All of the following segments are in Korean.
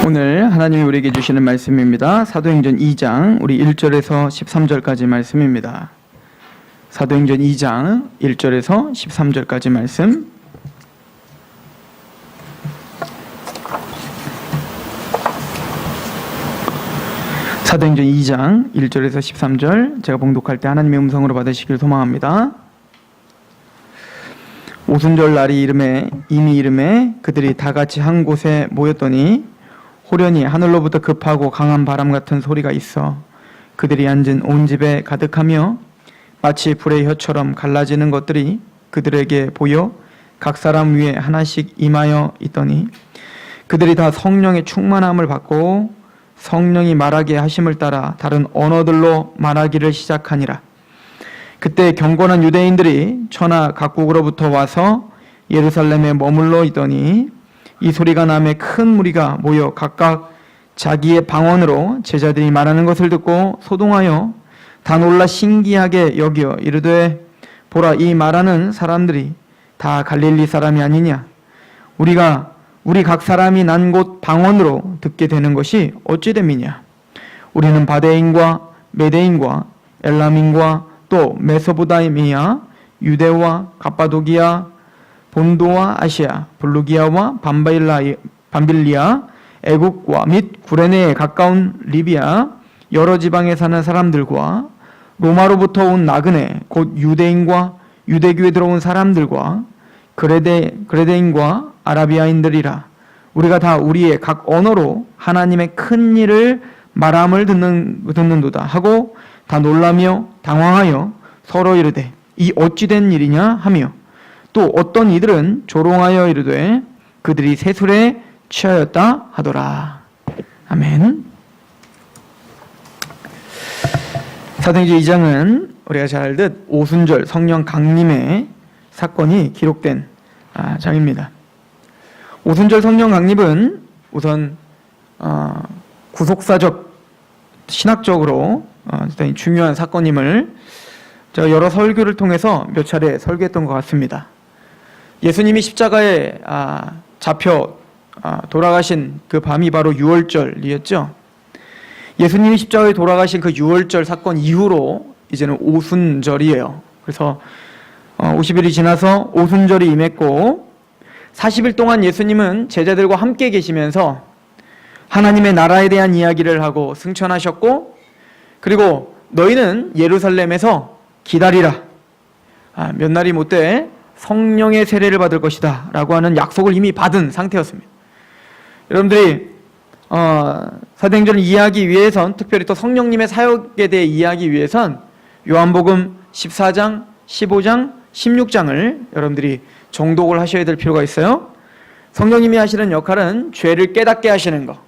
오늘 하나님이 우리에게 주시는 말씀입니다. 사도행전 2장 우리 1절에서 13절까지 말씀입니다. 사도행전 2장 1절에서 13절까지 말씀. 사도행전 2장 1절에서 13절 제가 봉독할 때 하나님의 음성으로 받으시길 소망합니다. 오순절 날이 이미 이름에 그들이 다 같이 한 곳에 모였더니 호련히 하늘로부터 급하고 강한 바람 같은 소리가 있어 그들이 앉은 온 집에 가득하며 마치 불의 혀처럼 갈라지는 것들이 그들에게 보여 각 사람 위에 하나씩 임하여 있더니 그들이 다 성령의 충만함을 받고 성령이 말하게 하심을 따라 다른 언어들로 말하기를 시작하니라. 그때 경건한 유대인들이 천하 각국으로부터 와서 예루살렘에 머물러 있더니 이 소리가 나매 큰 무리가 모여 각각 자기의 방언으로 제자들이 말하는 것을 듣고 소동하여 다 놀라 신기하게 여겨 이르되 보라, 이 말하는 사람들이 다 갈릴리 사람이 아니냐? 우리 각 사람이 난 곳 방언으로 듣게 되는 것이 어찌 됨이냐? 우리는 바데인과 메데인과 엘람인과 또 메소포다미아, 유대와 갑바도기아, 본도와 아시아, 블루기아와 밤빌리아, 애국과 및 구레네에 가까운 리비아, 여러 지방에 사는 사람들과 로마로부터 온 나그네, 곧 유대인과 유대교에 들어온 사람들과 그레데인과 아라비아인들이라. 우리가 다 우리의 각 언어로 하나님의 큰 일을 말함을 듣는도다 하고 다 놀라며 당황하여 서로 이르되 이 어찌 된 일이냐 하며 또 어떤 이들은 조롱하여 이르되 그들이 세술에 취하였다 하더라. 아멘. 사도행전 2장은 우리가 잘 알듯 오순절 성령 강림의 사건이 기록된 장입니다. 오순절 성령 강림은 우선 구속사적 신학적으로 대단히 중요한 사건임을 제가 여러 설교를 통해서 몇 차례 설교했던 것 같습니다. 예수님이 십자가에 잡혀 돌아가신 그 밤이 바로 유월절이었죠. 예수님이 십자가에 돌아가신 그 유월절 사건 이후로 이제는 오순절이에요. 그래서 50일이 지나서 오순절이 임했고 40일 동안 예수님은 제자들과 함께 계시면서 하나님의 나라에 대한 이야기를 하고 승천하셨고, 그리고 너희는 예루살렘에서 기다리라. 몇 날이 못돼 성령의 세례를 받을 것이다 라고 하는 약속을 이미 받은 상태였습니다. 여러분들이 사도행전을 이해하기 위해선, 특별히 또 성령님의 사역에 대해 이해하기 위해선 요한복음 14장, 15장, 16장을 여러분들이 정독을 하셔야 될 필요가 있어요. 성령님이 하시는 역할은 죄를 깨닫게 하시는 것,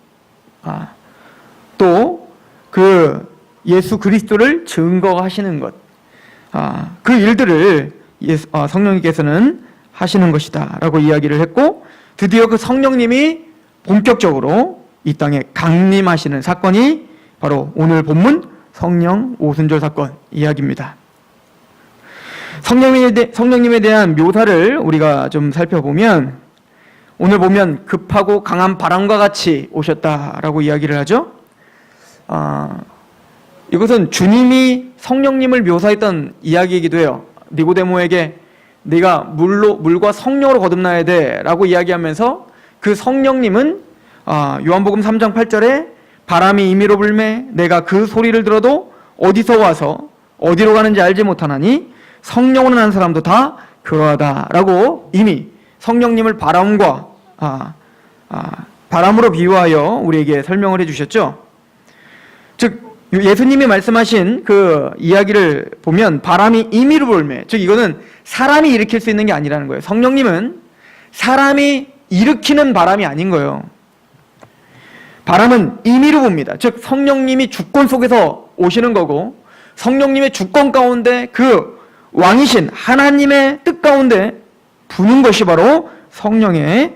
또 그 예수 그리스도를 증거하시는 것, 그 일들을 성령님께서는 하시는 것이다 라고 이야기를 했고, 드디어 그 성령님이 본격적으로 이 땅에 강림하시는 사건이 바로 오늘 본문 성령 오순절 사건 이야기입니다. 성령님에 대한 묘사를 우리가 좀 살펴보면, 오늘 보면 급하고 강한 바람과 같이 오셨다라고 이야기를 하죠. 이것은 주님이 성령님을 묘사했던 이야기이기도 해요. 니고데모에게 네가 물과 성령으로 거듭나야 돼 라고 이야기하면서 그 성령님은 요한복음 3장 8절에 바람이 임의로 불매 내가 그 소리를 들어도 어디서 와서 어디로 가는지 알지 못하나니 성령으로 난 사람도 다 그러하다 라고 이미 성령님을 바람으로 비유하여 우리에게 설명을 해주셨죠. 즉 예수님이 말씀하신 그 이야기를 보면 바람이 임의로 불매, 즉 이거는 사람이 일으킬 수 있는 게 아니라는 거예요. 성령님은 사람이 일으키는 바람이 아닌 거예요. 바람은 임의로 붑니다. 즉 성령님이 주권 속에서 오시는 거고, 성령님의 주권 가운데 그 왕이신 하나님의 뜻 가운데 부는 것이 바로 성령의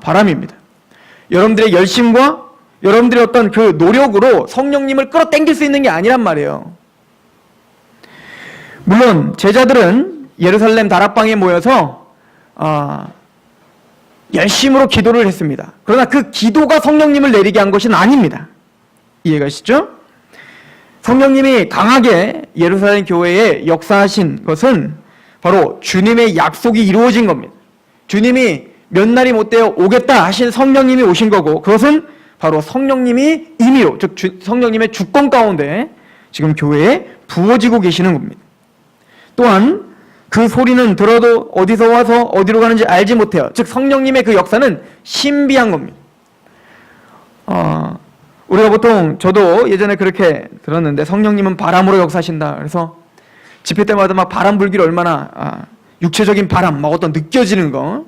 바람입니다. 여러분들의 열심과 여러분들의 어떤 그 노력으로 성령님을 끌어당길 수 있는 게 아니란 말이에요. 물론 제자들은 예루살렘 다락방에 모여서 열심으로 기도를 했습니다. 그러나 그 기도가 성령님을 내리게 한 것은 아닙니다. 이해가시죠? 성령님이 강하게 예루살렘 교회에 역사하신 것은 바로 주님의 약속이 이루어진 겁니다. 주님이 몇 날이 못 되어 오겠다 하신 성령님이 오신 거고, 그것은 바로 성령님이 임의로, 즉 성령님의 주권 가운데 지금 교회에 부어지고 계시는 겁니다. 또한 그 소리는 들어도 어디서 와서 어디로 가는지 알지 못해요. 즉 성령님의 그 역사는 신비한 겁니다. 우리가 보통, 저도 예전에 그렇게 들었는데, 성령님은 바람으로 역사하신다. 그래서 집회 때마다 막 바람 불기를 얼마나 육체적인 바람, 막 어떤 느껴지는 거,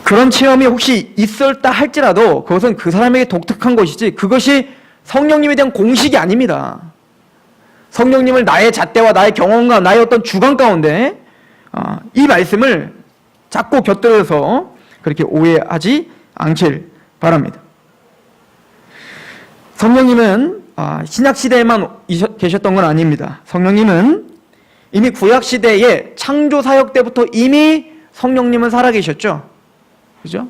그런 체험이 혹시 있었다 할지라도 그것은 그 사람에게 독특한 것이지, 그것이 성령님에 대한 공식이 아닙니다. 성령님을 나의 잣대와 나의 경험과 나의 어떤 주관 가운데 이 말씀을 자꾸 곁들여서 그렇게 오해하지 않길 바랍니다. 성령님은 신약시대에만 계셨던 건 아닙니다. 성령님은 이미 구약시대의 창조 사역 때부터 이미 성령님은 살아계셨죠. 그죠?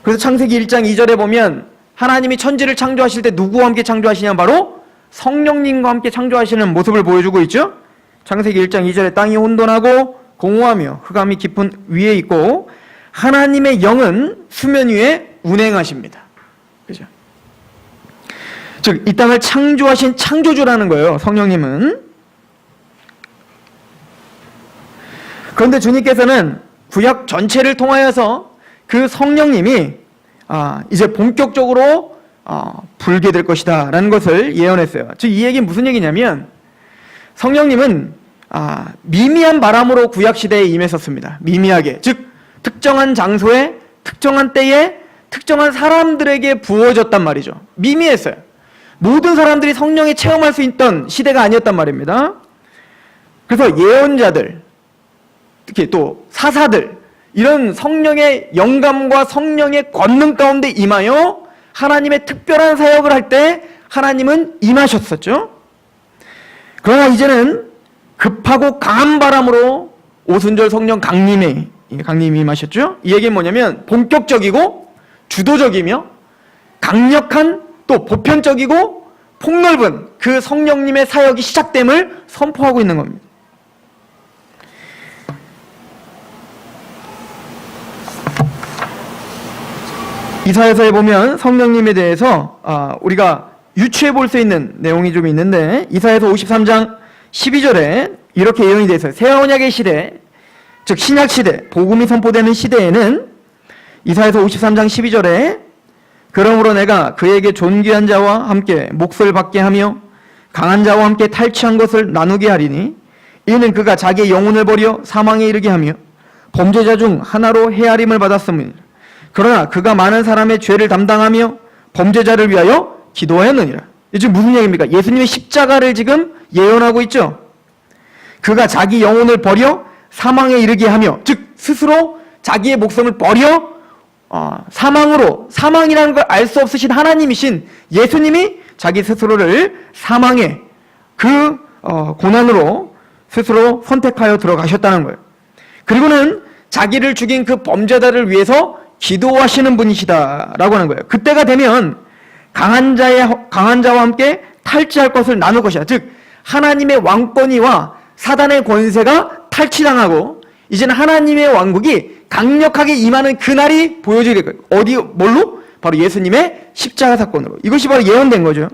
그래서 창세기 1장 2절에 보면 하나님이 천지를 창조하실 때 누구와 함께 창조하시냐, 바로 성령님과 함께 창조하시는 모습을 보여주고 있죠. 창세기 1장 2절에 땅이 혼돈하고 공허하며 흑암이 깊은 위에 있고 하나님의 영은 수면 위에 운행하십니다. 그죠? 즉 이 땅을 창조하신 창조주라는 거예요, 성령님은. 그런데 주님께서는 구약 전체를 통하여서 그 성령님이 이제 본격적으로 불게 될 것이다 라는 것을 예언했어요. 즉 이 얘기는 무슨 얘기냐면, 성령님은 미미한 바람으로 구약시대에 임했었습니다. 미미하게. 즉 특정한 장소에, 특정한 때에, 특정한 사람들에게 부어졌단 말이죠. 미미했어요. 모든 사람들이 성령에 체험할 수 있던 시대가 아니었단 말입니다. 그래서 예언자들, 특히 또 사사들, 이런 성령의 영감과 성령의 권능 가운데 임하여 하나님의 특별한 사역을 할 때 하나님은 임하셨었죠. 그러나 이제는 급하고 강한 바람으로 오순절 성령 강림이 임하셨죠. 이 얘기는 뭐냐면 본격적이고 주도적이며 강력한, 또 보편적이고 폭넓은 그 성령님의 사역이 시작됨을 선포하고 있는 겁니다. 이사야서에 보면 성령님에 대해서 우리가 유추해 볼 수 있는 내용이 좀 있는데, 이사야서 53장 12절에 이렇게 예언이 되어 있어요. 새 언약의 시대, 즉 신약 시대, 복음이 선포되는 시대에는 이사야서 53장 12절에 그러므로 내가 그에게 존귀한 자와 함께 몫을 받게 하며 강한 자와 함께 탈취한 것을 나누게 하리니 이는 그가 자기의 영혼을 버려 사망에 이르게 하며 범죄자 중 하나로 헤아림을 받았음이니라. 그러나 그가 많은 사람의 죄를 담당하며 범죄자를 위하여 기도하였느니라. 이게 지금 무슨 얘기입니까? 예수님의 십자가를 지금 예언하고 있죠. 그가 자기 영혼을 버려 사망에 이르게 하며, 즉 스스로 자기의 목숨을 버려 사망으로, 사망이라는 걸 알 수 없으신 하나님이신 예수님이 자기 스스로를 사망의 그 고난으로 스스로 선택하여 들어가셨다는 거예요. 그리고는 자기를 죽인 그 범죄자를 위해서 기도하시는 분이시다라고 하는 거예요. 그때가 되면 강한 자와 함께 탈취할 것을 나눌 것이다. 즉 하나님의 왕권위와 사단의 권세가 탈취당하고 이제는 하나님의 왕국이 강력하게 임하는 그날이 보여지게 될 거예요. 뭘로? 바로 예수님의 십자가 사건으로. 이것이 바로 예언된 거죠.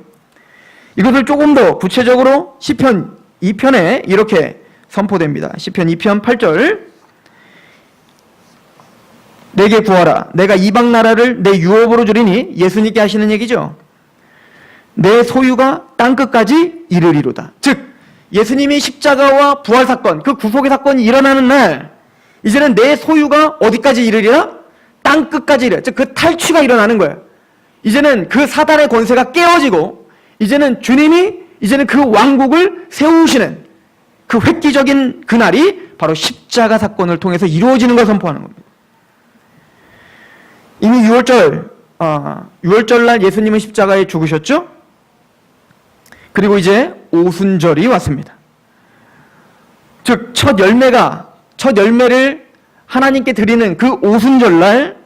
이것을 조금 더 구체적으로 시편 2편에 이렇게 선포됩니다. 시편 2편 8절, 내게 구하라. 내가 이방 나라를 내 유업으로 주리니, 예수님께 하시는 얘기죠. 내 소유가 땅끝까지 이르리로다. 즉 예수님이 십자가와 부활 사건, 그 구속의 사건이 일어나는 날 이제는 내 소유가 어디까지 이르리라? 땅끝까지 이르리라. 즉 그 탈취가 일어나는 거예요. 이제는 그 사단의 권세가 깨어지고 이제는 주님이 이제는 그 왕국을 세우시는 그 획기적인 그날이 바로 십자가 사건을 통해서 이루어지는 걸 선포하는 겁니다. 이미 6월절 날 예수님은 십자가에 죽으셨죠? 그리고 이제 오순절이 왔습니다. 즉 첫 열매를 하나님께 드리는 그 오순절날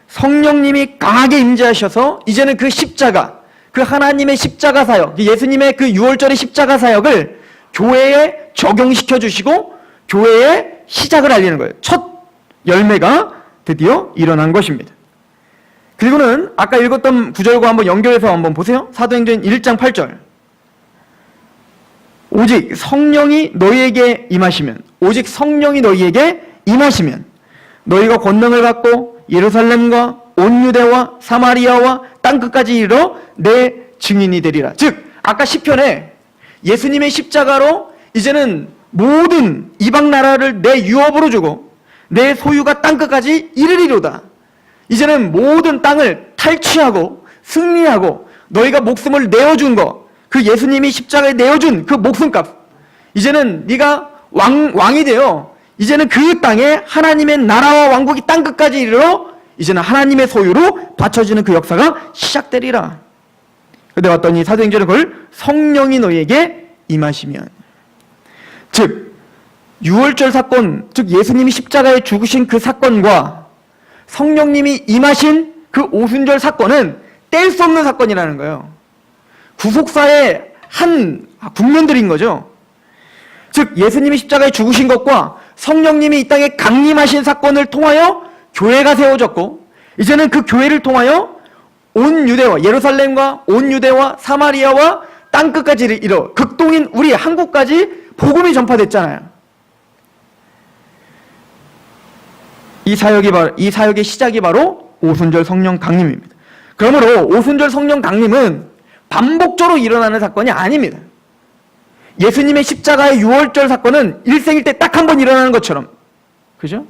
성령님이 강하게 임재하셔서 이제는 그 십자가, 그 하나님의 십자가 사역, 예수님의 그 6월절의 십자가 사역을 교회에 적용시켜 주시고 교회에 시작을 알리는 거예요. 첫 열매가 드디어 일어난 것입니다. 그리고는 아까 읽었던 구절과 한번 연결해서 한번 보세요. 사도행전 1장 8절. 오직 성령이 너희에게 임하시면, 오직 성령이 너희에게 임하시면 너희가 권능을 받고 예루살렘과 온 유대와 사마리아와 땅끝까지 이르러 내 증인이 되리라. 즉 아까 시편에 예수님의 십자가로 이제는 모든 이방 나라를 내 유업으로 주고 내 소유가 땅끝까지 이르리로다. 이제는 모든 땅을 탈취하고 승리하고 너희가 목숨을 내어준 거, 그 예수님이 십자가에 내어준 그 목숨값, 이제는 네가 왕이 되어 이제는 그 땅에 하나님의 나라와 왕국이 땅끝까지 이르러 이제는 하나님의 소유로 바쳐지는 그 역사가 시작되리라. 근데 왔더니 사도행전은 그걸 성령이 너희에게 임하시면, 즉 6월절 사건, 즉 예수님이 십자가에 죽으신 그 사건과 성령님이 임하신 그 오순절 사건은 뗄 수 없는 사건이라는 거예요. 구속사의 한 국면들인 거죠. 즉 예수님이 십자가에 죽으신 것과 성령님이 이 땅에 강림하신 사건을 통하여 교회가 세워졌고, 이제는 그 교회를 통하여 온 유대와 예루살렘과 온 유대와 사마리아와 땅끝까지 이르러 극동인 우리 한국까지 복음이 전파됐잖아요. 이 사역의 시작이 바로 오순절 성령 강림입니다. 그러므로 오순절 성령 강림은 반복적으로 일어나는 사건이 아닙니다. 예수님의 십자가의 6월절 사건은 일생일 때 딱 한 번 일어나는 것처럼, 그죠?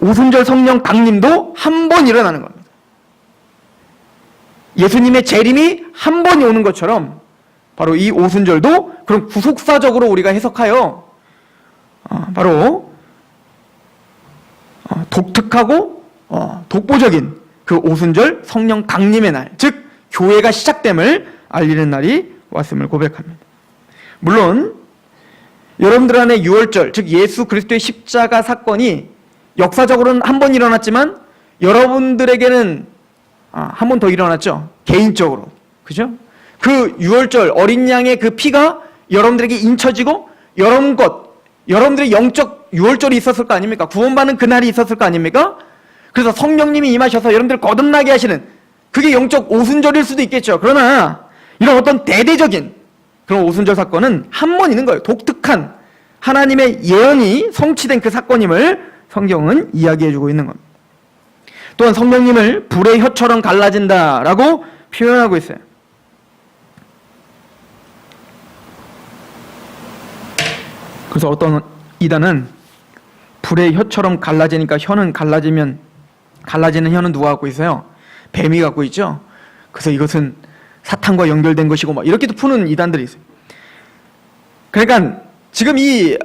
오순절 성령 강림도 한 번 일어나는 겁니다. 예수님의 재림이 한 번이 오는 것처럼 바로 이 오순절도 그런 구속사적으로 우리가 해석하여 바로 독특하고 독보적인 그 오순절 성령 강림의 날, 즉 교회가 시작됨을 알리는 날이 왔음을 고백합니다. 물론 여러분들 안에 6월절, 즉 예수 그리스도의 십자가 사건이 역사적으로는 한 번 일어났지만 여러분들에게는 한 번 더 일어났죠. 개인적으로. 그죠? 그 6월절 어린 양의 그 피가 여러분들에게 인쳐지고 여러분들의 영적 6월절이 있었을 거 아닙니까? 구원받는 그날이 있었을 거 아닙니까? 그래서 성령님이 임하셔서 여러분들 거듭나게 하시는, 그게 영적 오순절일 수도 있겠죠. 그러나 이런 어떤 대대적인 그런 오순절 사건은 한 번 있는 거예요. 독특한 하나님의 예언이 성취된 그 사건임을 성경은 이야기해주고 있는 겁니다. 또한 성령님을 불의 혀처럼 갈라진다라고 표현하고 있어요. 그래서 어떤 이단은 불의 혀처럼 갈라지니까 혀는 갈라지는 혀는 누가 갖고 있어요? 뱀이 갖고 있죠. 그래서 이것은 사탄과 연결된 것이고 막 이렇게도 푸는 이단들이 있어요. 그러니까 지금 이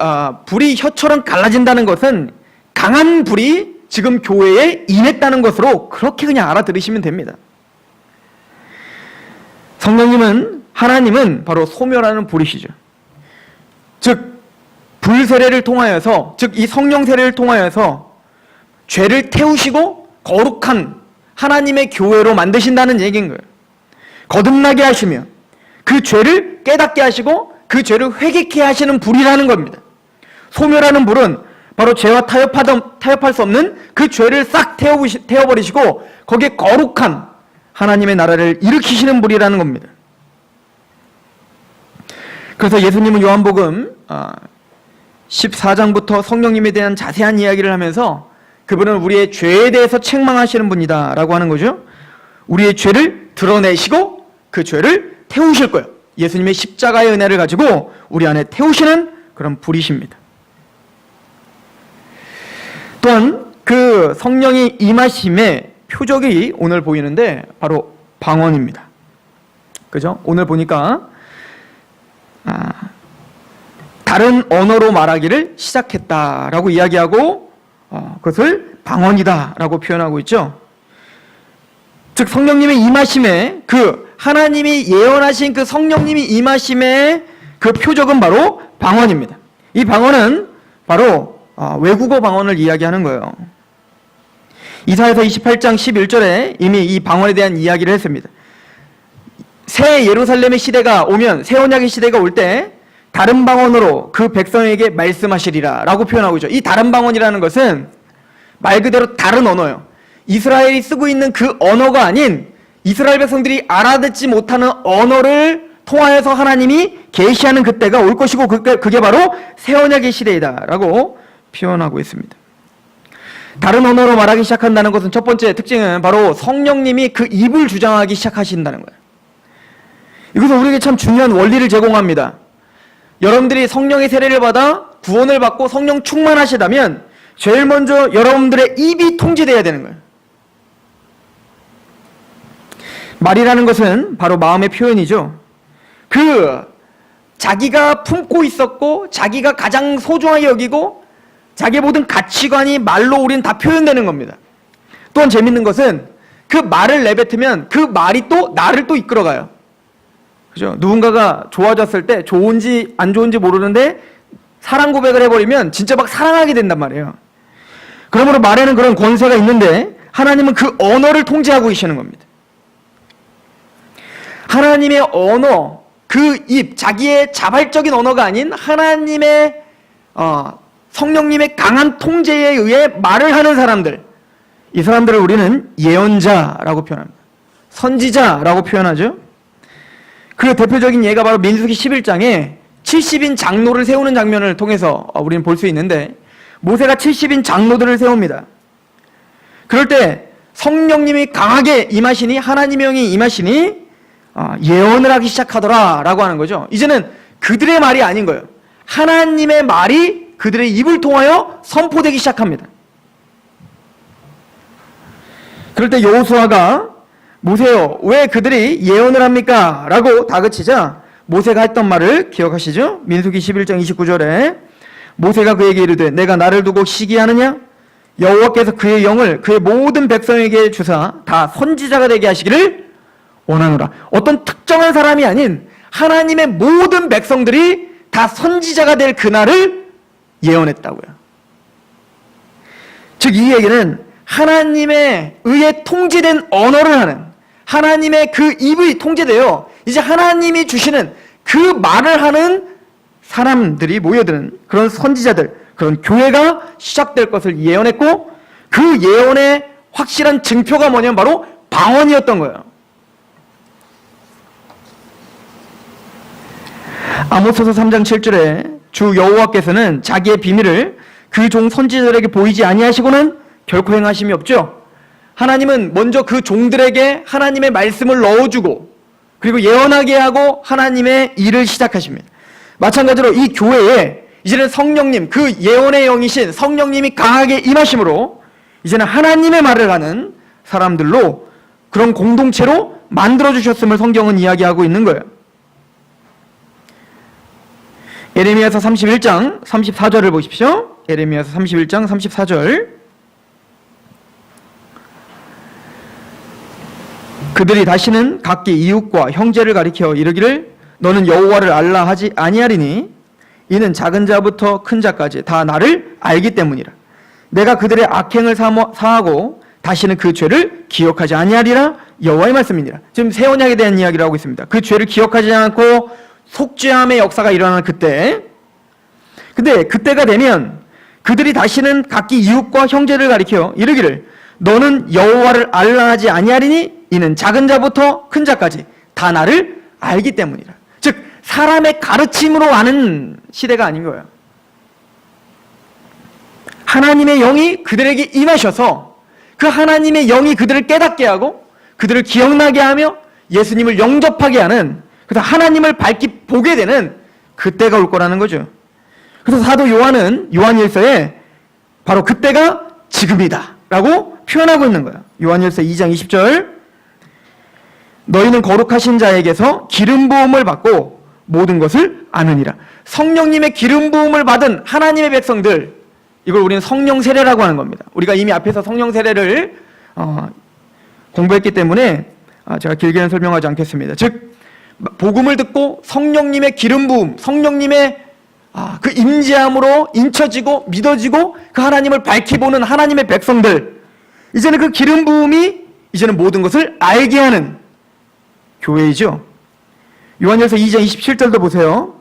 불이 혀처럼 갈라진다는 것은 강한 불이 지금 교회에 임했다는 것으로 그렇게 그냥 알아들으시면 됩니다. 하나님은 바로 소멸하는 불이시죠. 즉 불 세례를 통하여서, 즉 이 성령 세례를 통하여서 죄를 태우시고 거룩한 하나님의 교회로 만드신다는 얘기인 거예요. 거듭나게 하시며 그 죄를 깨닫게 하시고 그 죄를 회개케 하시는 불이라는 겁니다. 소멸하는 불은 바로 죄와 타협할 수 없는 그 죄를 싹 태워버리시고 거기에 거룩한 하나님의 나라를 일으키시는 불이라는 겁니다. 그래서 예수님은 요한복음 14장부터 성령님에 대한 자세한 이야기를 하면서 그분은 우리의 죄에 대해서 책망하시는 분이다 라고 하는 거죠. 우리의 죄를 드러내시고 그 죄를 태우실 거예요. 예수님의 십자가의 은혜를 가지고 우리 안에 태우시는 그런 불이십니다. 또한 그 성령이 임하심의 표적이 오늘 보이는데 바로 방언입니다. 그죠? 오늘 보니까 다른 언어로 말하기를 시작했다라고 이야기하고 그것을 방언이다라고 표현하고 있죠. 즉 성령님의 임하심에, 그 하나님이 예언하신 그 성령님이 임하심의 그 표적은 바로 방언입니다. 이 방언은 바로 외국어 방언을 이야기하는 거예요. 이사야서 28장 11절에 이미 이 방언에 대한 이야기를 했습니다. 새 예루살렘의 시대가 오면, 새 언약의 시대가 올 때 다른 방언으로 그 백성에게 말씀하시리라 라고 표현하고 있죠. 이 다른 방언이라는 것은 말 그대로 다른 언어예요. 이스라엘이 쓰고 있는 그 언어가 아닌 이스라엘 백성들이 알아듣지 못하는 언어를 통하여서 하나님이 계시하는 그때가 올 것이고, 그게 바로 새 언약의 시대이다 라고 표현하고 있습니다. 다른 언어로 말하기 시작한다는 것은 첫 번째 특징은 바로 성령님이 그 입을 주장하기 시작하신다는 거예요. 이것은 우리에게 참 중요한 원리를 제공합니다. 여러분들이 성령의 세례를 받아 구원을 받고 성령 충만하시다면 제일 먼저 여러분들의 입이 통제되어야 되는 거예요. 말이라는 것은 바로 마음의 표현이죠. 자기가 품고 있었고 자기가 가장 소중하게 여기고 자기의 모든 가치관이 말로 우리는 다 표현되는 겁니다. 또한 재밌는 것은 그 말을 내뱉으면 그 말이 또 나를 또 이끌어가요. 그죠? 누군가가 좋아졌을 때 좋은지 안 좋은지 모르는데 사랑 고백을 해버리면 진짜 막 사랑하게 된단 말이에요. 그러므로 말에는 그런 권세가 있는데 하나님은 그 언어를 통제하고 계시는 겁니다. 하나님의 언어, 그 입, 자기의 자발적인 언어가 아닌 하나님의 성령님의 강한 통제에 의해 말을 하는 사람들, 이 사람들을 우리는 예언자라고 표현합니다. 선지자라고 표현하죠. 그 대표적인 예가 바로 민수기 11장에 70인 장로를 세우는 장면을 통해서 우리는 볼 수 있는데, 모세가 70인 장로들을 세웁니다. 그럴 때 성령님이 강하게 임하시니, 하나님의 영이 임하시니 예언을 하기 시작하더라 라고 하는 거죠. 이제는 그들의 말이 아닌 거예요. 하나님의 말이 그들의 입을 통하여 선포되기 시작합니다. 그럴 때 여호수아가 모세요, 왜 그들이 예언을 합니까? 라고 다그치자 모세가 했던 말을 기억하시죠? 민수기 11장 29절에 모세가 그에게 이르되 내가 나를 두고 시기하느냐? 여호와께서 그의 영을 그의 모든 백성에게 주사 다 선지자가 되게 하시기를 원하노라. 어떤 특정한 사람이 아닌 하나님의 모든 백성들이 다 선지자가 될 그날을 예언했다고요. 즉 이 얘기는 하나님에 의해 통제된 언어를 하는, 하나님의 그 입이 통제되어 이제 하나님이 주시는 그 말을 하는 사람들이 모여드는 그런 선지자들, 그런 교회가 시작될 것을 예언했고, 그 예언의 확실한 증표가 뭐냐면 바로 방언이었던 거예요. 아모스서 3장 7절에 주 여호와께서는 자기의 비밀을 그 종 선지자들에게 보이지 아니하시고는 결코 행하심이 없죠. 하나님은 먼저 그 종들에게 하나님의 말씀을 넣어주고 그리고 예언하게 하고 하나님의 일을 시작하십니다. 마찬가지로 이 교회에 이제는 성령님, 그 예언의 영이신 성령님이 강하게 임하심으로 이제는 하나님의 말을 하는 사람들로, 그런 공동체로 만들어주셨음을 성경은 이야기하고 있는 거예요. 예레미야서 31장 34절을 보십시오. 예레미야서 31장 34절. 그들이 다시는 각기 이웃과 형제를 가리켜 이르기를 너는 여호와를 알라 하지 아니하리니 이는 작은 자부터 큰 자까지 다 나를 알기 때문이라. 내가 그들의 악행을 사하고 다시는 그 죄를 기억하지 아니하리라. 여호와의 말씀이니라. 지금 새 언약에 대한 이야기를 하고 있습니다. 그 죄를 기억하지 않고 속죄함의 역사가 일어나는 그때, 근데 그때가 되면 그들이 다시는 각기 이웃과 형제를 가리켜 이르기를 너는 여호와를 알라 하지 아니하리니 이는 작은 자부터 큰 자까지 다 나를 알기 때문이라. 즉 사람의 가르침으로 아는 시대가 아닌 거예요. 하나님의 영이 그들에게 임하셔서 그 하나님의 영이 그들을 깨닫게 하고 그들을 기억나게 하며 예수님을 영접하게 하는, 그래서 하나님을 밝히 보게 되는 그때가 올 거라는 거죠. 그래서 사도 요한은 요한일서에 바로 그때가 지금이다 라고 표현하고 있는 거예요. 요한일서 2장 20절, 너희는 거룩하신 자에게서 기름 부음을 받고 모든 것을 아느니라. 성령님의 기름 부음을 받은 하나님의 백성들, 이걸 우리는 성령 세례라고 하는 겁니다. 우리가 이미 앞에서 성령 세례를 공부했기 때문에 제가 길게는 설명하지 않겠습니다. 즉 복음을 듣고 성령님의 기름 부음, 성령님의 그 임재함으로 인쳐지고 믿어지고 그 하나님을 밝히 보는 하나님의 백성들, 이제는 그 기름 부음이 이제는 모든 것을 알게 하는 교회이죠. 요한일서 2장 27절도 보세요.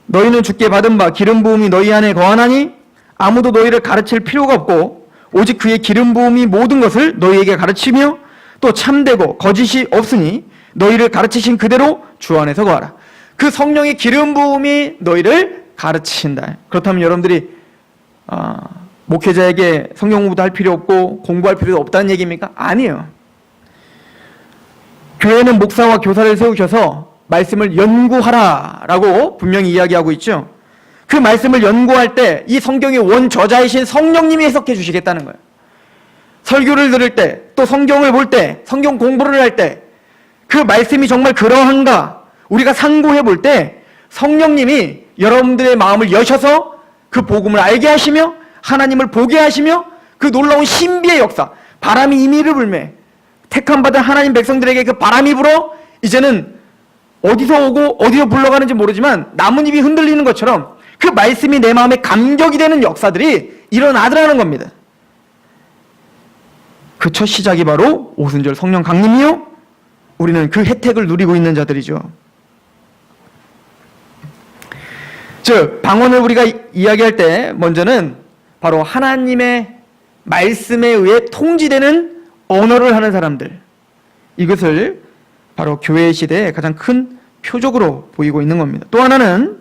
너희는 주께 받은 바 기름 부음이 너희 안에 거하나니 아무도 너희를 가르칠 필요가 없고 오직 그의 기름 부음이 모든 것을 너희에게 가르치며 또 참되고 거짓이 없으니 너희를 가르치신 그대로 주 안에서 거하라. 그 성령의 기름 부음이 너희를 가르치신다. 그렇다면 여러분들이 목회자에게 성경 공부도 할 필요 없고 공부할 필요도 없다는 얘기입니까? 아니에요. 교회는 목사와 교사를 세우셔서 말씀을 연구하라라고 분명히 이야기하고 있죠. 그 말씀을 연구할 때 이 성경의 원저자이신 성령님이 해석해 주시겠다는 거예요. 설교를 들을 때, 또 성경을 볼 때, 성경 공부를 할 때 그 말씀이 정말 그러한가 우리가 상고해 볼 때 성령님이 여러분들의 마음을 여셔서 그 복음을 알게 하시며 하나님을 보게 하시며 그 놀라운 신비의 역사, 바람이 임의를 불매 택함 받은 하나님 백성들에게 그 바람이 불어 이제는 어디서 오고 어디로 불러가는지 모르지만 나뭇잎이 흔들리는 것처럼 그 말씀이 내 마음에 감격이 되는 역사들이 일어나더라는 겁니다. 그 첫 시작이 바로 오순절 성령 강림이요, 우리는 그 혜택을 누리고 있는 자들이죠. 즉 방언을 우리가 이야기할 때 먼저는 바로 하나님의 말씀에 의해 통지되는 언어를 하는 사람들, 이것을 바로 교회 시대의 가장 큰 표적으로 보이고 있는 겁니다. 또 하나는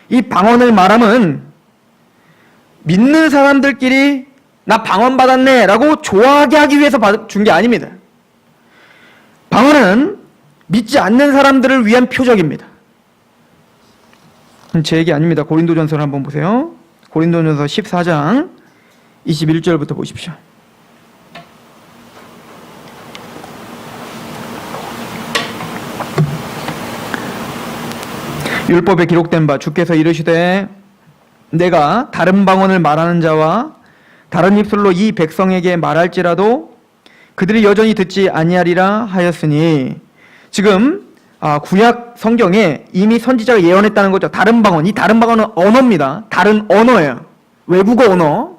이 방언을 말함은 믿는 사람들끼리 나 방언 받았네 라고 좋아하게 하기 위해서 준 게 아닙니다. 방언은 믿지 않는 사람들을 위한 표적입니다. 제 얘기 아닙니다. 고린도전서를 한번 보세요. 고린도전서 14장 21절부터 보십시오. 율법에 기록된 바 주께서 이르시되 내가 다른 방언을 말하는 자와 다른 입술로 이 백성에게 말할지라도 그들이 여전히 듣지 아니하리라 하였으니, 지금 구약 성경에 이미 선지자가 예언했다는 거죠. 다른 방언, 이 다른 방언은 언어입니다. 다른 언어예요. 외국어 언어.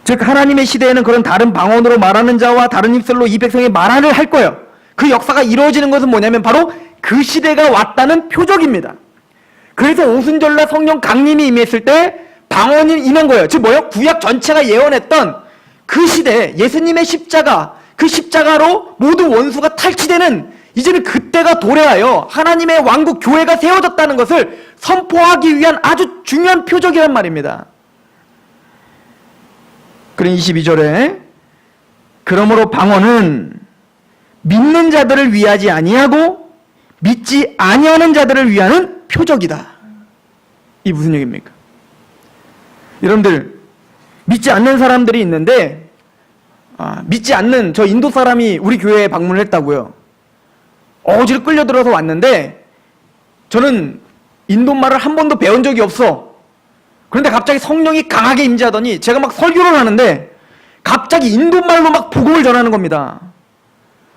즉 하나님의 시대에는 그런 다른 방언으로 말하는 자와 다른 입술로 이 백성에게 말을 할 거예요. 그 역사가 이루어지는 것은 뭐냐면 바로 그 시대가 왔다는 표적입니다. 그래서 오순절날 성령 강림이 임했을 때 방언이 임한 거예요. 즉 뭐예요? 구약 전체가 예언했던 그 시대, 예수님의 십자가, 그 십자가로 모든 원수가 탈취되는 이제는 그때가 도래하여 하나님의 왕국 교회가 세워졌다는 것을 선포하기 위한 아주 중요한 표적이란 말입니다. 그런 22절에 그러므로 방언은 믿는 자들을 위하지 아니하고 믿지 아니하는 자들을 위하는 표적이다. 이 무슨 얘기입니까? 여러분들 믿지 않는 사람들이 있는데 믿지 않는 저 인도 사람이 우리 교회에 방문을 했다고요. 어지로 끌려들어서 왔는데 저는 인도말을 한 번도 배운 적이 없어. 그런데 갑자기 성령이 강하게 임재하더니 제가 막 설교를 하는데 갑자기 인도말로 막 복음을 전하는 겁니다.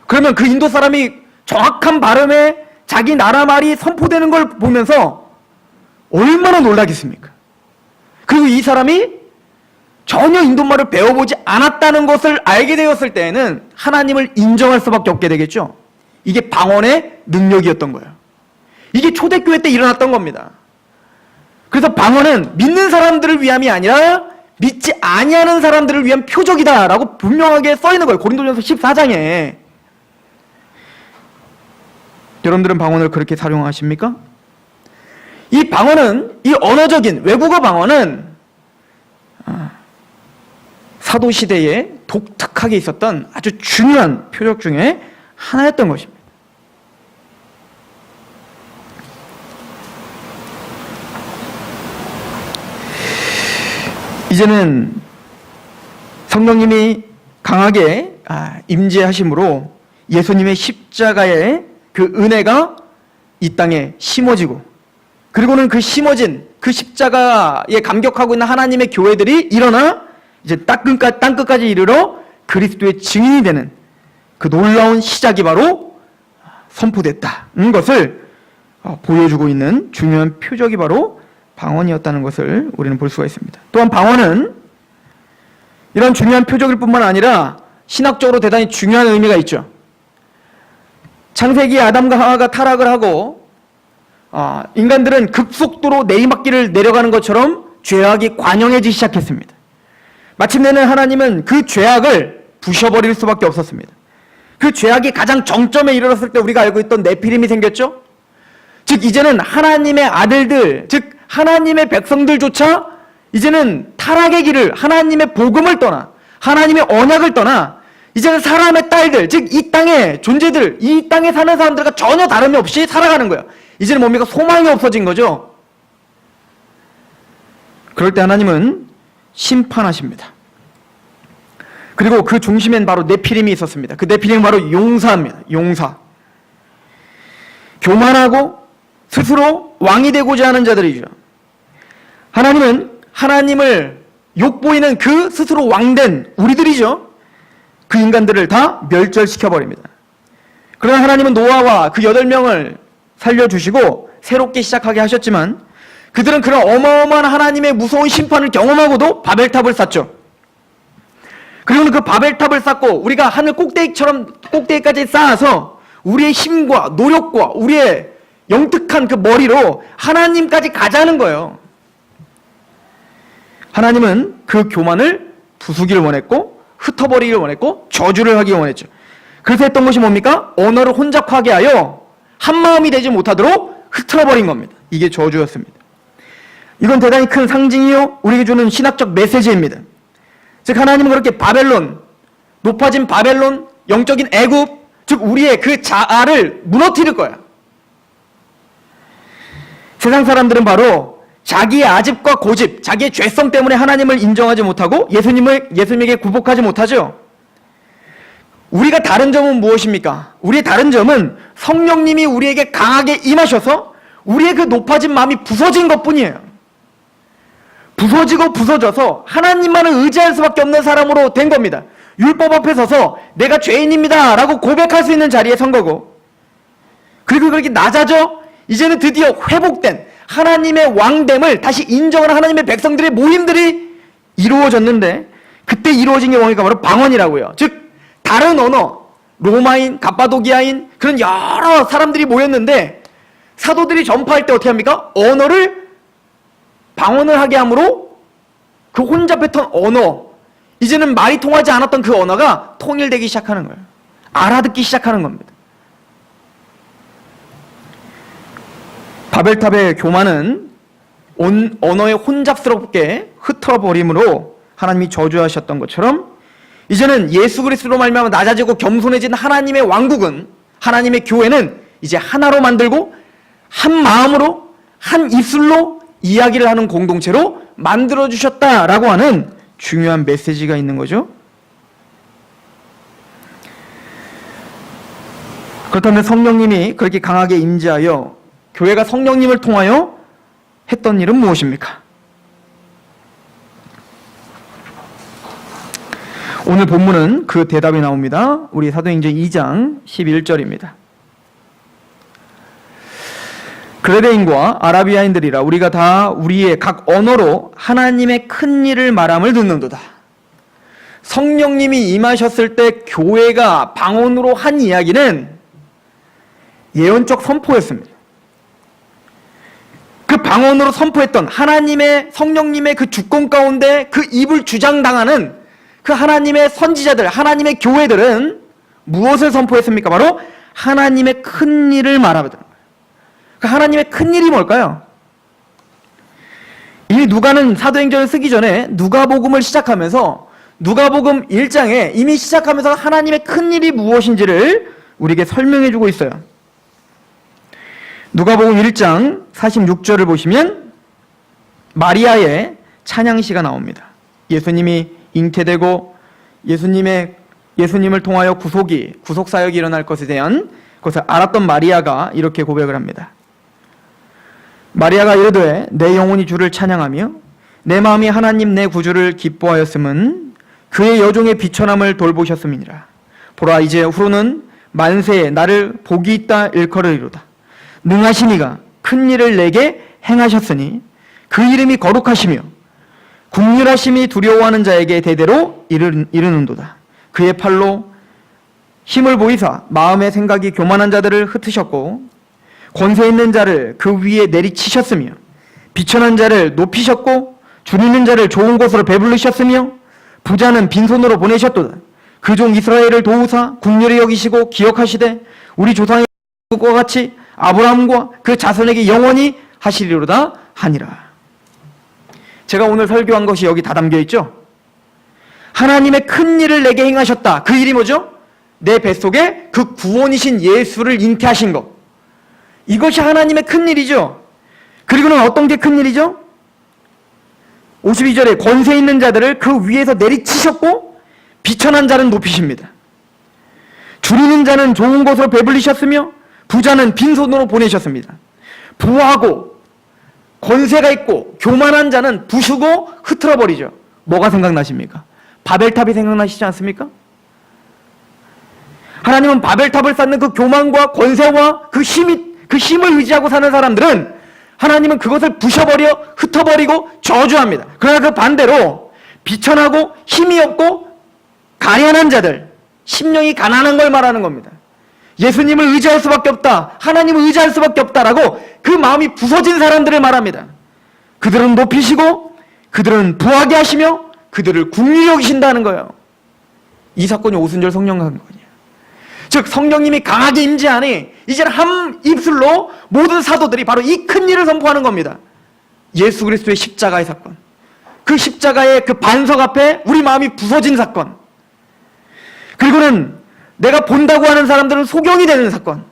그러면 그 인도 사람이 정확한 발음에 자기 나라 말이 선포되는 걸 보면서 얼마나 놀라겠습니까? 그리고 이 사람이 전혀 인도말을 배워보지 않았다는 것을 알게 되었을 때에는 하나님을 인정할 수밖에 없게 되겠죠. 이게 방언의 능력이었던 거예요. 이게 초대교회 때 일어났던 겁니다. 그래서 방언은 믿는 사람들을 위함이 아니라 믿지 아니하는 사람들을 위한 표적이다라고 분명하게 써있는 거예요. 고린도전서 14장에. 여러분들은 방언을 그렇게 사용하십니까? 이 방언은, 이 언어적인 외국어 방언은 사도시대에 독특하게 있었던 아주 중요한 표적 중에 하나였던 것입니다. 이제는 성령님이 강하게 임재하심으로 예수님의 십자가의 그 은혜가 이 땅에 심어지고, 그리고는 그 심어진 그 십자가에 감격하고 있는 하나님의 교회들이 일어나 이제 땅끝까지 이르러 그리스도의 증인이 되는 그 놀라운 시작이 바로 선포됐다는 것을 보여주고 있는 중요한 표적이 바로 방언이었다는 것을 우리는 볼 수가 있습니다. 또한 방언은 이런 중요한 표적일 뿐만 아니라 신학적으로 대단히 중요한 의미가 있죠. 창세기 아담과 하와가 타락을 하고 인간들은 급속도로 내리막길을 내려가는 것처럼 죄악이 관영해지기 시작했습니다. 마침내는 하나님은 그 죄악을 부셔버릴 수밖에 없었습니다. 그 죄악이 가장 정점에 이르렀을 때 우리가 알고 있던 네피림이 생겼죠. 즉 이제는 하나님의 아들들, 즉 하나님의 백성들조차 이제는 타락의 길을, 하나님의 복음을 떠나, 하나님의 언약을 떠나 이제는 사람의 딸들, 즉 이 땅의 존재들, 이 땅에 사는 사람들과 전혀 다름이 없이 살아가는 거예요. 이제는 뭡니까? 소망이 없어진 거죠. 그럴 때 하나님은 심판하십니다. 그리고 그 중심엔 바로 네피림이 있었습니다. 그 네피림은 바로 용사입니다. 용사. 교만하고 스스로 왕이 되고자 하는 자들이죠. 하나님은 하나님을 욕보이는 그 스스로 왕된 우리들이죠. 그 인간들을 다 멸절시켜버립니다. 그러나 하나님은 노아와 그 8명을 살려주시고 새롭게 시작하게 하셨지만 그들은 그런 어마어마한 하나님의 무서운 심판을 경험하고도 바벨탑을 쌓죠. 그리고는 그 바벨탑을 쌓고 우리가 하늘 꼭대기까지 쌓아서 우리의 힘과 노력과 우리의 영특한 그 머리로 하나님까지 가자는 거예요. 하나님은 그 교만을 부수기를 원했고 흩어버리기를 원했고 저주를 하기 원했죠. 그래서 했던 것이 뭡니까? 언어를 혼잡하게 하여 한마음이 되지 못하도록 흩어버린 겁니다. 이게 저주였습니다. 이건 대단히 큰 상징이요 우리에게 주는 신학적 메시지입니다. 즉 하나님은 그렇게 바벨론, 높아진 바벨론, 영적인 애굽, 즉 우리의 그 자아를 무너뜨릴 거야. 세상 사람들은 바로 자기의 아집과 고집, 자기의 죄성 때문에 하나님을 인정하지 못하고 예수님에게 굴복하지 못하죠. 우리가 다른 점은 무엇입니까? 우리의 다른 점은 성령님이 우리에게 강하게 임하셔서 우리의 그 높아진 마음이 부서진 것뿐이에요. 부서지고 부서져서 하나님만을 의지할 수밖에 없는 사람으로 된 겁니다. 율법 앞에 서서 내가 죄인입니다 라고 고백할 수 있는 자리에 선 거고, 그리고 그렇게 낮아져 이제는 드디어 회복된 하나님의 왕됨을 다시 인정하는 하나님의 백성들의 모임들이 이루어졌는데, 그때 이루어진 게 뭡니까? 바로 방언이라고요. 즉 다른 언어, 로마인, 갑바도기아인 그런 여러 사람들이 모였는데 사도들이 전파할 때 어떻게 합니까? 언어를 방언을 하게 함으로 그 혼잡했던 언어, 이제는 말이 통하지 않았던 그 언어가 통일되기 시작하는 거예요. 알아듣기 시작하는 겁니다. 바벨탑의 교만은 언어에 혼잡스럽게 흩어버림으로 하나님이 저주하셨던 것처럼 이제는 예수 그리스도로 말미암아 낮아지고 겸손해진 하나님의 왕국은, 하나님의 교회는 이제 하나로 만들고 한 마음으로 한 입술로 이야기를 하는 공동체로 만들어주셨다라고 하는 중요한 메시지가 있는 거죠. 그렇다면 성령님이 그렇게 강하게 임재하여 교회가 성령님을 통하여 했던 일은 무엇입니까? 오늘 본문은 그 대답이 나옵니다. 우리 사도행전 2장 11절입니다. 그레데인과 아라비아인들이라 우리가 다 우리의 각 언어로 하나님의 큰 일을 말함을 듣는도다. 성령님이 임하셨을 때 교회가 방언으로 한 이야기는 예언적 선포였습니다. 그 방언으로 선포했던 하나님의 성령님의 그 주권 가운데 그 입을 주장당하는 그 하나님의 선지자들, 하나님의 교회들은 무엇을 선포했습니까? 바로 하나님의 큰 일을 말하거든. 그 하나님의 큰 일이 뭘까요? 이미 누가는 사도행전을 쓰기 전에 누가복음을 시작하면서 누가복음 1장에 이미 시작하면서 하나님의 큰 일이 무엇인지를 우리에게 설명해 주고 있어요. 누가복음 1장 46절을 보시면 마리아의 찬양시가 나옵니다. 예수님이 잉태되고 예수님을 통하여 구속사역이 일어날 것에 대한 것을 알았던 마리아가 이렇게 고백을 합니다. 마리아가 이르되 내 영혼이 주를 찬양하며 내 마음이 하나님 내 구주를 기뻐하였음은 그의 여종의 비천함을 돌보셨음이니라. 보라 이제 후로는 만세에 나를 복이 있다 일컬으리로다. 능하신 이가 큰 일을 내게 행하셨으니 그 이름이 거룩하시며 국률하심이 두려워하는 자에게 대대로 이르는도다. 그의 팔로 힘을 보이사 마음의 생각이 교만한 자들을 흩으셨고 권세 있는 자를 그 위에 내리치셨으며 비천한 자를 높이셨고 줄이는 자를 좋은 곳으로 배불리셨으며 부자는 빈손으로 보내셨도다. 그 종 이스라엘을 도우사 국률에 여기시고 기억하시되 우리 조상의 과 같이 아브라함과 그 자손에게 영원히 하시리로다 하니라. 제가 오늘 설교한 것이 여기 다 담겨 있죠. 하나님의 큰 일을 내게 행하셨다. 그 일이 뭐죠? 내 뱃속에 그 구원이신 예수를 잉태하신 것. 이것이 하나님의 큰 일이죠. 그리고는 어떤 게 큰 일이죠? 52절에 권세 있는 자들을 그 위에서 내리치셨고 비천한 자는 높이십니다. 줄이는 자는 좋은 곳으로 배불리셨으며 부자는 빈손으로 보내셨습니다. 부하고 권세가 있고 교만한 자는 부수고 흐트러버리죠. 뭐가 생각나십니까? 바벨탑이 생각나시지 않습니까? 하나님은 바벨탑을 쌓는 그 교만과 권세와 그 힘을 의지하고 사는 사람들은 하나님은 그것을 부셔버려 흩어버리고 저주합니다. 그러나 그 반대로 비천하고 힘이 없고 가련한 자들, 심령이 가난한 걸 말하는 겁니다. 예수님을 의지할 수밖에 없다, 하나님을 의지할 수밖에 없다라고 그 마음이 부서진 사람들을 말합니다. 그들은 높이시고 그들은 부하게 하시며 그들을 긍휼히 여기신다는 거예요. 이 사건이 오순절 성령 사건이에요. 즉 성령님이 강하게 임재하니 이제는 한 입술로 모든 사도들이 바로 이 큰 일을 선포하는 겁니다. 예수 그리스도의 십자가의 사건, 그 십자가의 그 반석 앞에 우리 마음이 부서진 사건, 그리고는 내가 본다고 하는 사람들은 소경이 되는 사건,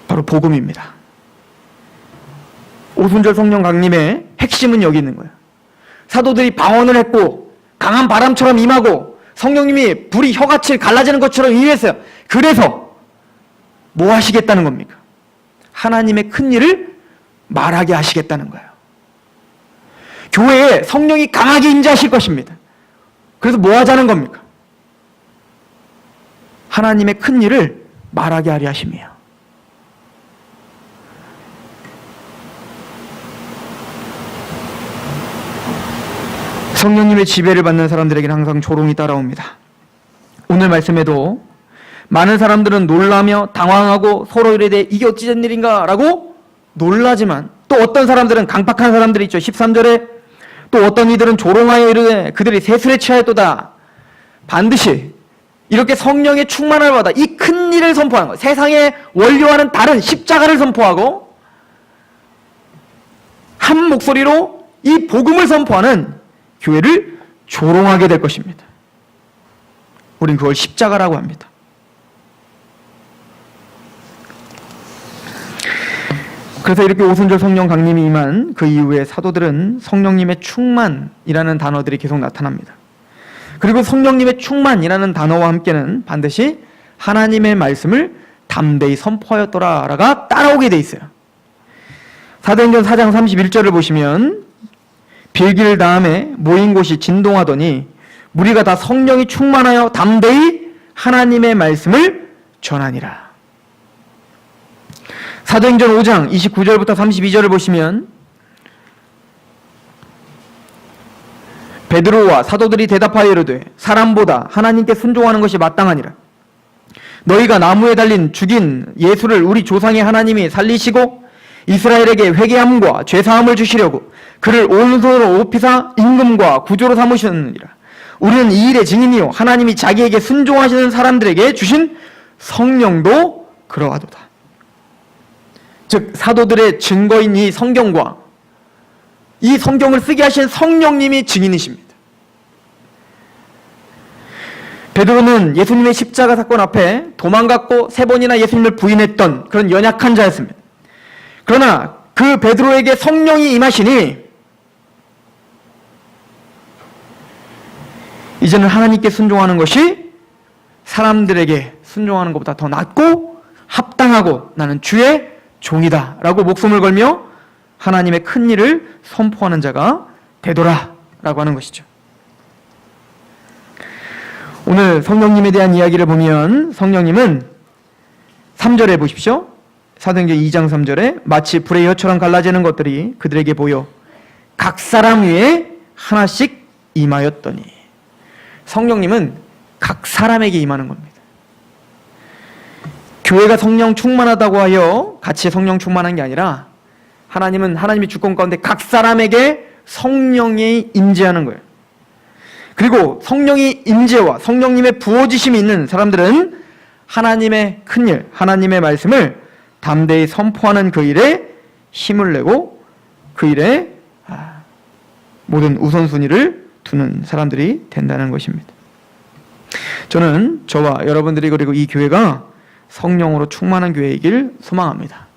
바로 복음입니다. 오순절 성령 강림의 핵심은 여기 있는 거예요. 사도들이 방언을 했고 강한 바람처럼 임하고 성령님이 불이 혀같이 갈라지는 것처럼 임했어요. 그래서 뭐 하시겠다는 겁니까? 하나님의 큰 일을 말하게 하시겠다는 거예요. 교회에 성령이 강하게 임재하실 것입니다. 그래서 뭐 하자는 겁니까? 하나님의 큰 일을 말하게 하려 하심이에요. 성령님의 지배를 받는 사람들에게는 항상 조롱이 따라옵니다. 오늘 말씀에도 많은 사람들은 놀라며 당황하고 서로 이르되 이게 어찌된 일인가 라고 놀라지만, 또 어떤 사람들은 강팍한 사람들이 있죠. 13절에 또 어떤 이들은 조롱하여 이르되 그들이 세술에 취하였도다. 반드시 이렇게 성령의 충만을 받아 이 큰 일을 선포하는 거예요. 세상의 원료와는 다른 십자가를 선포하고 한 목소리로 이 복음을 선포하는 교회를 조롱하게 될 것입니다. 우린 그걸 십자가라고 합니다. 그래서 이렇게 오순절 성령 강림이 임한 그 이후에 사도들은 성령님의 충만이라는 단어들이 계속 나타납니다. 그리고 성령님의 충만이라는 단어와 함께는 반드시 하나님의 말씀을 담대히 선포하였더라가 따라오게 돼 있어요. 사도행전 4장 31절을 보시면 빌길 다음에 모인 곳이 진동하더니 무리가 다 성령이 충만하여 담대히 하나님의 말씀을 전하니라. 사도행전 5장 29절부터 32절을 보시면 베드로와 사도들이 대답하여 이르되 사람보다 하나님께 순종하는 것이 마땅하니라. 너희가 나무에 달린 죽인 예수를 우리 조상의 하나님이 살리시고 이스라엘에게 회개함과 죄사함을 주시려고 그를 오른손으로 높이사 임금과 구조로 삼으셨느니라. 우리는 이 일의 증인이요 하나님이 자기에게 순종하시는 사람들에게 주신 성령도 그러하도다. 즉 사도들의 증거인 이 성경과 이 성경을 쓰게 하신 성령님이 증인이십니다. 베드로는 예수님의 십자가 사건 앞에 도망갔고 3번이나 예수님을 부인했던 그런 연약한 자였습니다. 그러나 그 베드로에게 성령이 임하시니 이제는 하나님께 순종하는 것이 사람들에게 순종하는 것보다 더 낫고 합당하고 나는 주의 종이다 라고 목숨을 걸며 하나님의 큰 일을 선포하는 자가 되도라 라고 하는 것이죠. 오늘 성령님에 대한 이야기를 보면 성령님은 3절에 보십시오. 사도행전 2장 3절에 마치 불의 혀처럼 갈라지는 것들이 그들에게 보여 각 사람 위에 하나씩 임하였더니. 성령님은 각 사람에게 임하는 겁니다. 교회가 성령 충만하다고 하여 같이 성령 충만한 게 아니라 하나님은 하나님의 주권 가운데 각 사람에게 성령이 임재하는 거예요. 그리고 성령이 임재와 성령님의 부어지심이 있는 사람들은 하나님의 큰일, 하나님의 말씀을 담대히 선포하는 그 일에 힘을 내고 그 일에 모든 우선순위를 두는 사람들이 된다는 것입니다. 저는 저와 여러분들이 그리고 이 교회가 성령으로 충만한 교회이길 소망합니다.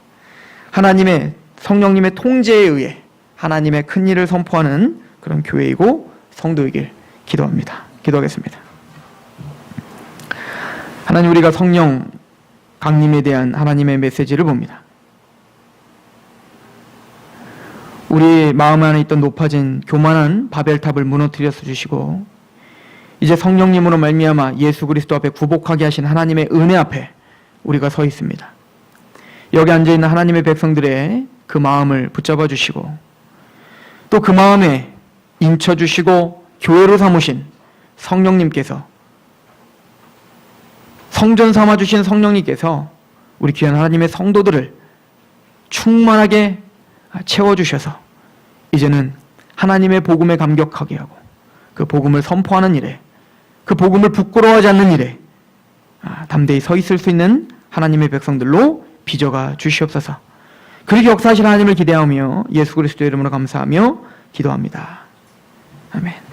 하나님의 성령님의 통제에 의해 하나님의 큰 일을 선포하는 그런 교회이고 성도이길 기도합니다. 기도하겠습니다. 하나님, 우리가 성령 강림에 대한 하나님의 메시지를 봅니다. 우리 마음 안에 있던 높아진 교만한 바벨탑을 무너뜨려서 주시고 이제 성령님으로 말미암아 예수 그리스도 앞에 구복하게 하신 하나님의 은혜 앞에 우리가 서 있습니다. 여기 앉아있는 하나님의 백성들의 그 마음을 붙잡아 주시고 또 그 마음에 인쳐주시고 교회로 삼으신 성령님께서, 성전 삼아주신 성령님께서 우리 귀한 하나님의 성도들을 충만하게 채워주셔서 이제는 하나님의 복음에 감격하게 하고 그 복음을 선포하는 일에, 그 복음을 부끄러워하지 않는 일에 담대히 서 있을 수 있는 하나님의 백성들로 빚어가 주시옵소서. 그렇게 역사하실 하나님을 기대하며 예수 그리스도의 이름으로 감사하며 기도합니다. 아멘.